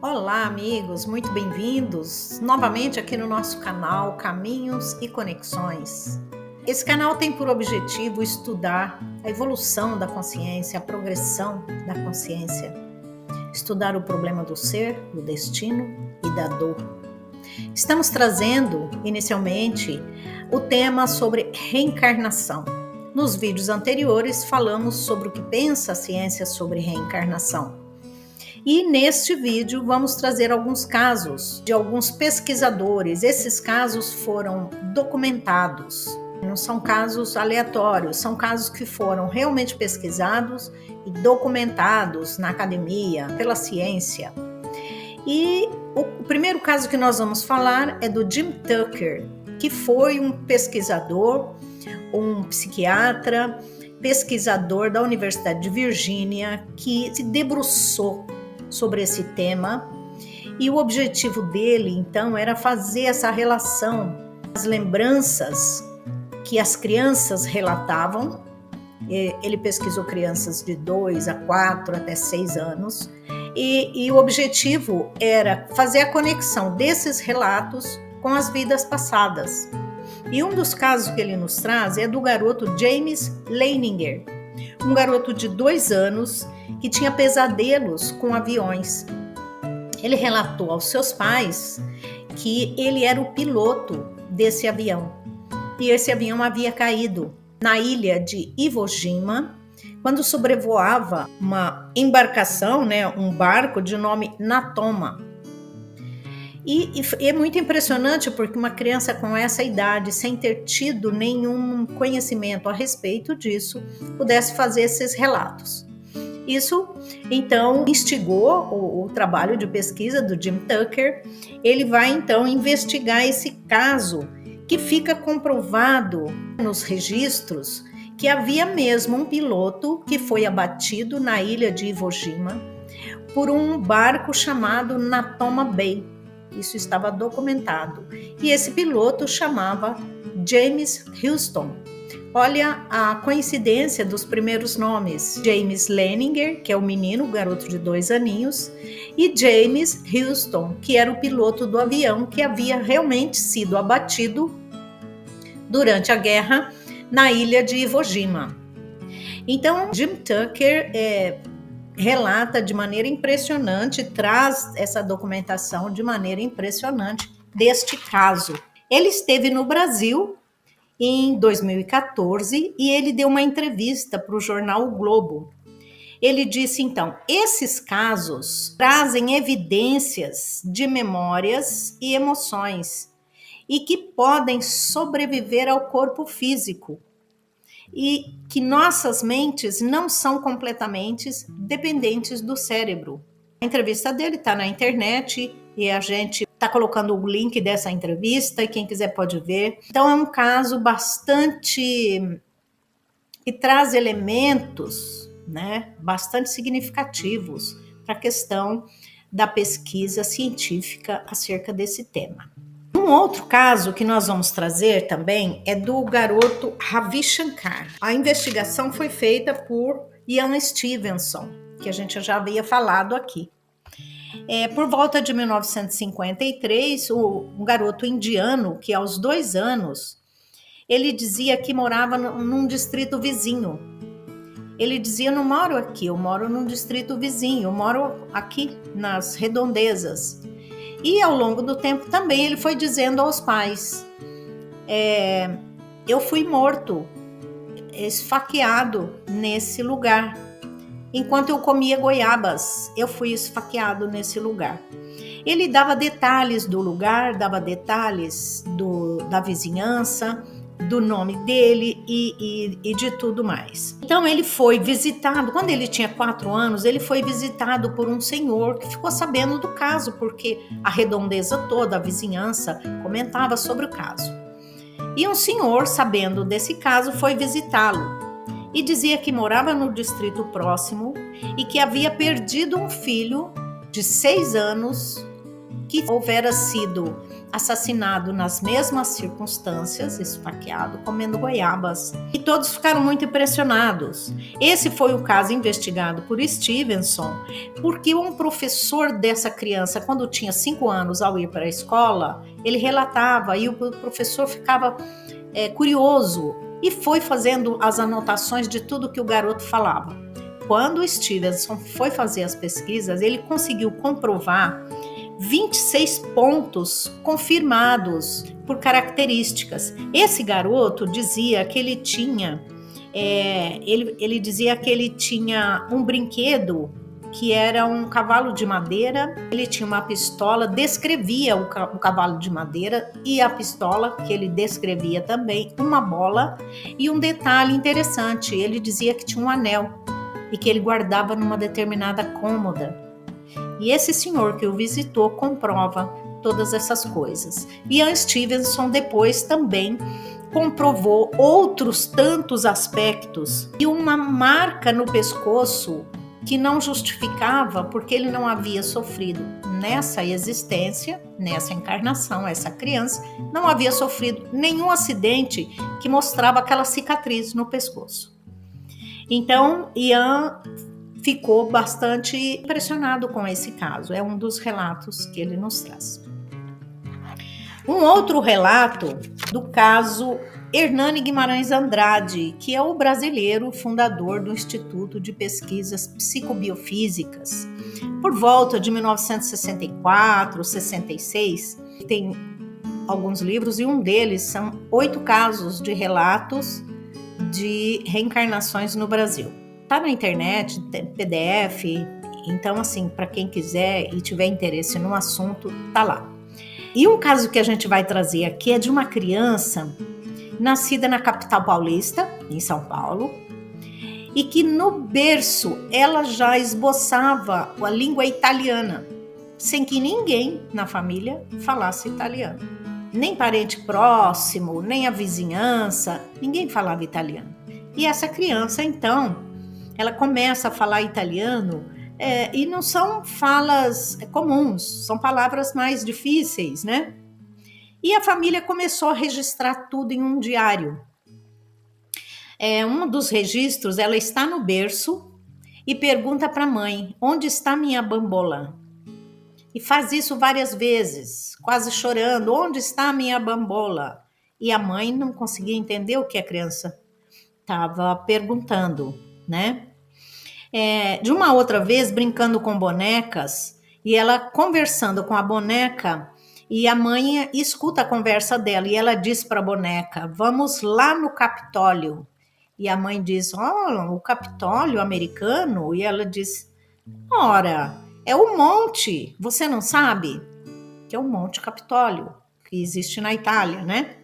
Olá, amigos, muito bem-vindos novamente aqui no nosso canal Caminhos e Conexões. Esse canal tem por objetivo estudar a evolução da consciência, a progressão da consciência, estudar o problema do ser, do destino e da dor. Estamos trazendo, inicialmente, o tema sobre reencarnação. Nos vídeos anteriores, falamos sobre o que pensa a ciência sobre reencarnação. E neste vídeo vamos trazer alguns casos de alguns pesquisadores. Esses casos foram documentados, não são casos aleatórios, são casos que foram realmente pesquisados e documentados na academia, pela ciência. E o primeiro caso que nós vamos falar é do Jim Tucker, que foi um pesquisador, um psiquiatra, pesquisador da Universidade de Virgínia, que se debruçou sobre esse tema, e o objetivo dele, então, era fazer essa relação, as lembranças que as crianças relatavam. Ele pesquisou crianças de 2 a 4 até 6 anos, e o objetivo era fazer a conexão desses relatos com as vidas passadas. E um dos casos que ele nos traz é do garoto James Leininger, um garoto de 2 anos que tinha pesadelos com aviões. Ele relatou aos seus pais que ele era o piloto desse avião. E esse avião havia caído na ilha de Iwo Jima, quando sobrevoava uma embarcação, um barco de nome Natoma. E é muito impressionante porque uma criança com essa idade, sem ter tido nenhum conhecimento a respeito disso, pudesse fazer esses relatos. Isso, então, instigou o trabalho de pesquisa do Jim Tucker. Ele vai, então, investigar esse caso, que fica comprovado nos registros que havia mesmo um piloto que foi abatido na ilha de Iwo Jima por um barco chamado Natoma Bay. Isso estava documentado. E esse piloto chamava James Houston. Olha a coincidência dos primeiros nomes. James Leininger, que é o menino, o garoto de 2 aninhos, e James Houston, que era o piloto do avião que havia realmente sido abatido durante a guerra na ilha de Iwo Jima. Então, Jim Tucker relata de maneira impressionante, traz essa documentação de maneira impressionante deste caso. Ele esteve no Brasil em 2014 e ele deu uma entrevista para o jornal O Globo. Ele disse, então, esses casos trazem evidências de memórias e emoções e que podem sobreviver ao corpo físico, e que nossas mentes não são completamente dependentes do cérebro. A entrevista dele está na internet e a gente está colocando o link dessa entrevista e quem quiser pode ver. Então é um caso bastante que traz elementos, bastante significativos para a questão da pesquisa científica acerca desse tema. Um outro caso que nós vamos trazer também é do garoto Ravi Shankar. A investigação foi feita por Ian Stevenson, que a gente já havia falado aqui. Por volta de 1953, um garoto indiano, que aos 2 anos, ele dizia que morava num distrito vizinho. Ele dizia, não moro aqui, eu moro num distrito vizinho, eu moro aqui nas redondezas. E ao longo do tempo também ele foi dizendo aos pais, eu fui morto, esfaqueado nesse lugar. Enquanto eu comia goiabas, eu fui esfaqueado nesse lugar. Ele dava detalhes do lugar, dava detalhes da vizinhança, do nome dele e de tudo mais. Então ele foi visitado, quando ele tinha 4 anos, ele foi visitado por um senhor que ficou sabendo do caso, porque a redondeza toda, a vizinhança, comentava sobre o caso. E um senhor, sabendo desse caso, foi visitá-lo e dizia que morava no distrito próximo e que havia perdido um filho de 6 anos que houvera sido assassinado nas mesmas circunstâncias, esfaqueado, comendo goiabas. E todos ficaram muito impressionados. Esse foi o caso investigado por Stevenson, porque um professor dessa criança, quando tinha 5 anos, ao ir para a escola, ele relatava e o professor ficava curioso e foi fazendo as anotações de tudo que o garoto falava. Quando o Stevenson foi fazer as pesquisas, ele conseguiu comprovar 26 pontos confirmados por características. Esse garoto dizia que ele tinha, ele dizia que ele tinha um brinquedo que era um cavalo de madeira, ele tinha uma pistola, descrevia o cavalo de madeira e a pistola, que ele descrevia também, uma bola e um detalhe interessante, ele dizia que tinha um anel e que ele guardava numa determinada cômoda. E esse senhor que o visitou comprova todas essas coisas. Ian Stevenson depois também comprovou outros tantos aspectos e uma marca no pescoço que não justificava porque ele não havia sofrido nessa existência, nessa encarnação, essa criança não havia sofrido nenhum acidente que mostrava aquela cicatriz no pescoço. Então, Ian ficou bastante impressionado com esse caso. É um dos relatos que ele nos traz. Um outro relato do caso Hernani Guimarães Andrade, que é o brasileiro fundador do Instituto de Pesquisas Psicobiofísicas. Por volta de 1964, 66, tem alguns livros e um deles são 8 casos de relatos de reencarnações no Brasil. Tá na internet, tem PDF, então assim, para quem quiser e tiver interesse no assunto, tá lá. E um caso que a gente vai trazer aqui é de uma criança nascida na capital paulista, em São Paulo, e que no berço ela já esboçava a língua italiana, sem que ninguém na família falasse italiano. Nem parente próximo, nem a vizinhança, ninguém falava italiano. E essa criança, então, ela começa a falar italiano e não são falas comuns, são palavras mais difíceis, né? E a família começou a registrar tudo em um diário. Um dos registros, ela está no berço e pergunta para a mãe, onde está minha bambola? E faz isso várias vezes, quase chorando, onde está minha bambola? E a mãe não conseguia entender o que a criança estava perguntando, né? De uma outra vez, brincando com bonecas, e ela conversando com a boneca, e a mãe escuta a conversa dela, e ela diz para a boneca, vamos lá no Capitólio. E a mãe diz, o Capitólio americano? E ela diz, ora, é o monte, você não sabe? Que é o Monte Capitólio, que existe na Itália, né?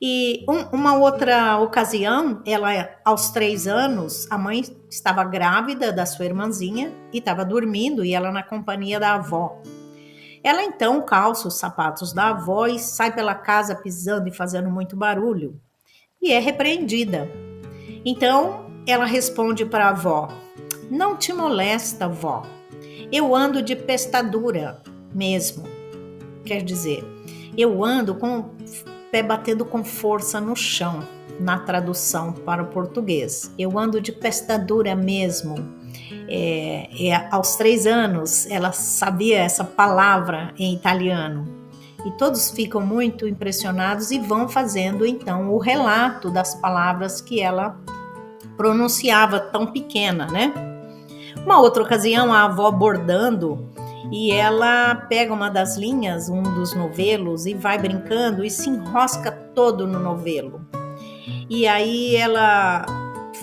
E uma outra ocasião, ela aos 3 anos, a mãe estava grávida da sua irmãzinha e estava dormindo e ela na companhia da avó. Ela então calça os sapatos da avó e sai pela casa pisando e fazendo muito barulho e é repreendida. Então ela responde para a avó, não te molesta, avó, eu ando de pestadura mesmo, quer dizer, eu ando com o pé batendo com força no chão, na tradução para o português. Eu ando de pestadura mesmo. Aos 3 anos, ela sabia essa palavra em italiano. E todos ficam muito impressionados e vão fazendo, então, o relato das palavras que ela pronunciava tão pequena, né? Uma outra ocasião, a avó bordando, e ela pega uma das linhas, um dos novelos, e vai brincando e se enrosca todo no novelo. E aí ela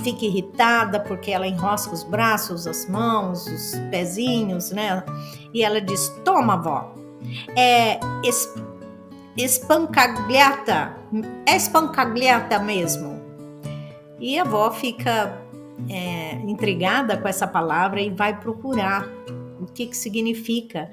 fica irritada porque ela enrosca os braços, as mãos, os pezinhos, né? E ela diz, toma, vó, espancagliata mesmo. E a avó fica intrigada com essa palavra e vai procurar o que significa.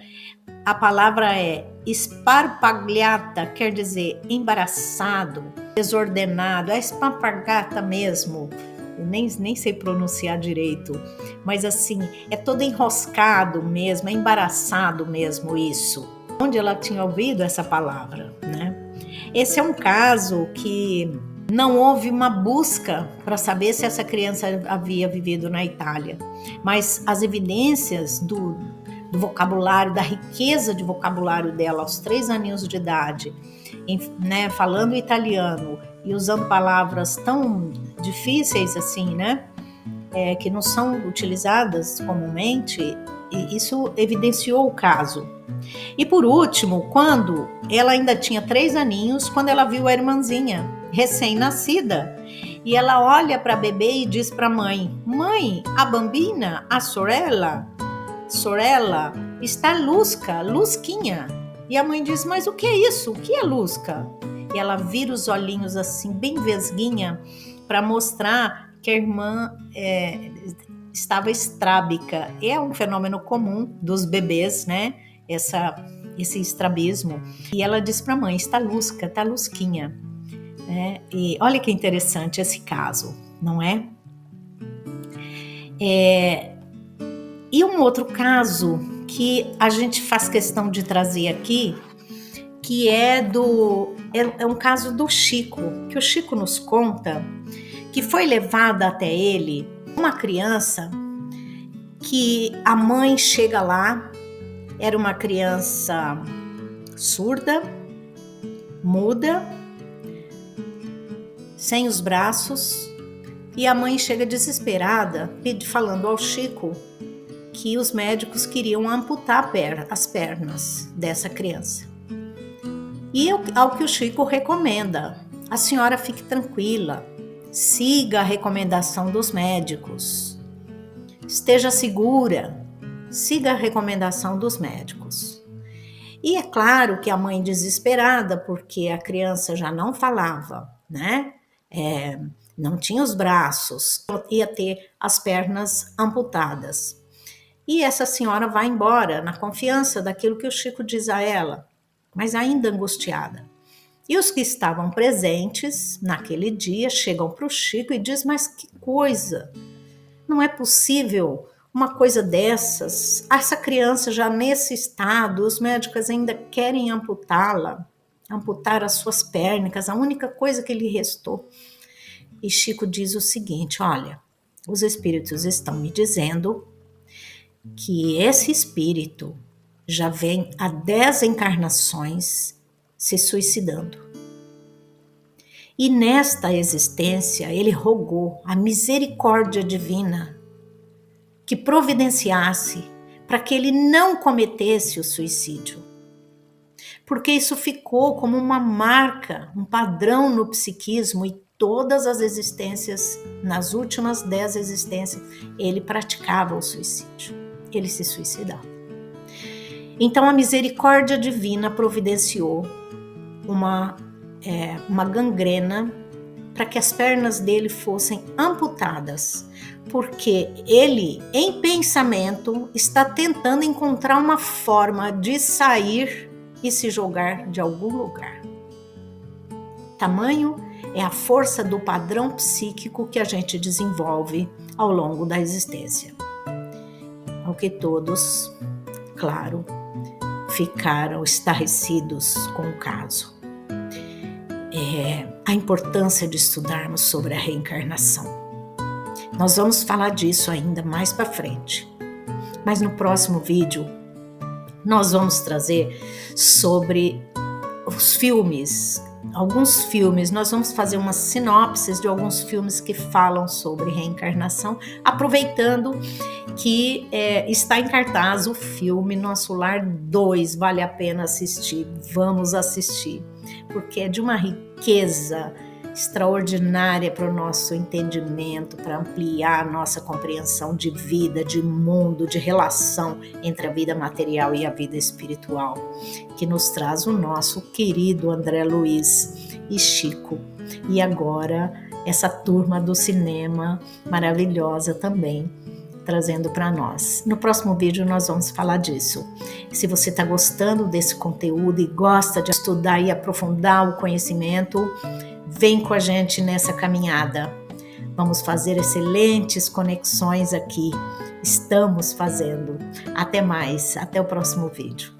A palavra é esparpagliata, quer dizer embaraçado, desordenado, é esparpagliata mesmo. Eu nem sei pronunciar direito, mas assim, é todo enroscado mesmo, é embaraçado mesmo isso. onde ela tinha ouvido essa palavra, né? Esse é um caso que não houve uma busca para saber se essa criança havia vivido na Itália, mas as evidências do vocabulário, da riqueza de vocabulário dela aos 3 aninhos de idade, né, falando italiano e usando palavras tão difíceis assim, né, que não são utilizadas comumente, e isso evidenciou o caso. E por último, quando ela ainda tinha 3 aninhos, quando ela viu a irmãzinha recém-nascida, e ela olha para a bebê e diz para a mãe: "Mãe, a bambina, a sorella está lusquinha." E a mãe diz: "Mas o que é isso? O que é lusca?" E ela vira os olhinhos assim, bem vesguinha, para mostrar que a irmã estava estrábica. É um fenômeno comum dos bebês, né? Esse estrabismo. E ela diz para a mãe: "Está lusquinha." E olha que interessante esse caso, não é? E um outro caso que a gente faz questão de trazer aqui, que é um caso do Chico, que o Chico nos conta que foi levada até ele uma criança que a mãe chega lá, era uma criança surda, muda, sem os braços, e a mãe chega desesperada, falando ao Chico que os médicos queriam amputar as pernas dessa criança. E ao que o Chico recomenda: a senhora fique tranquila, siga a recomendação dos médicos, esteja segura, siga a recomendação dos médicos. E é claro que a mãe desesperada, porque a criança já não falava, né? Não tinha os braços, ia ter as pernas amputadas. E essa senhora vai embora na confiança daquilo que o Chico diz a ela, mas ainda angustiada. E os que estavam presentes naquele dia chegam para o Chico e dizem: "Mas que coisa! Não é possível uma coisa dessas. Essa criança já nesse estado, os médicos ainda querem amputá-la, amputar as suas pernas, a única coisa que lhe restou." E Chico diz o seguinte: "Olha, os espíritos estão me dizendo que esse espírito já vem há 10 encarnações se suicidando. E nesta existência ele rogou a misericórdia divina que providenciasse para que ele não cometesse o suicídio. Porque isso ficou como uma marca, um padrão no psiquismo, e todas as existências, nas últimas 10 existências, ele praticava o suicídio. Ele se suicidava. Então a misericórdia divina providenciou uma gangrena para que as pernas dele fossem amputadas, porque ele, em pensamento, está tentando encontrar uma forma de sair e se jogar de algum lugar. Tamanho é a força do padrão psíquico que a gente desenvolve ao longo da existência. Ao que todos, claro, ficaram estarrecidos com o caso. A importância de estudarmos sobre a reencarnação. Nós vamos falar disso ainda mais para frente. Mas no próximo vídeo, nós vamos trazer sobre os filmes, alguns filmes. Nós vamos fazer umas sinopses de alguns filmes que falam sobre reencarnação, aproveitando que está em cartaz o filme Nosso Lar 2, vale a pena assistir, vamos assistir, porque é de uma riqueza extraordinária para o nosso entendimento, para ampliar a nossa compreensão de vida, de mundo, de relação entre a vida material e a vida espiritual, que nos traz o nosso querido André Luiz e Chico. E agora essa turma do cinema maravilhosa também, trazendo para nós. No próximo vídeo nós vamos falar disso. Se você está gostando desse conteúdo e gosta de estudar e aprofundar o conhecimento, vem com a gente nessa caminhada. Vamos fazer excelentes conexões aqui. Estamos fazendo. Até mais, até o próximo vídeo.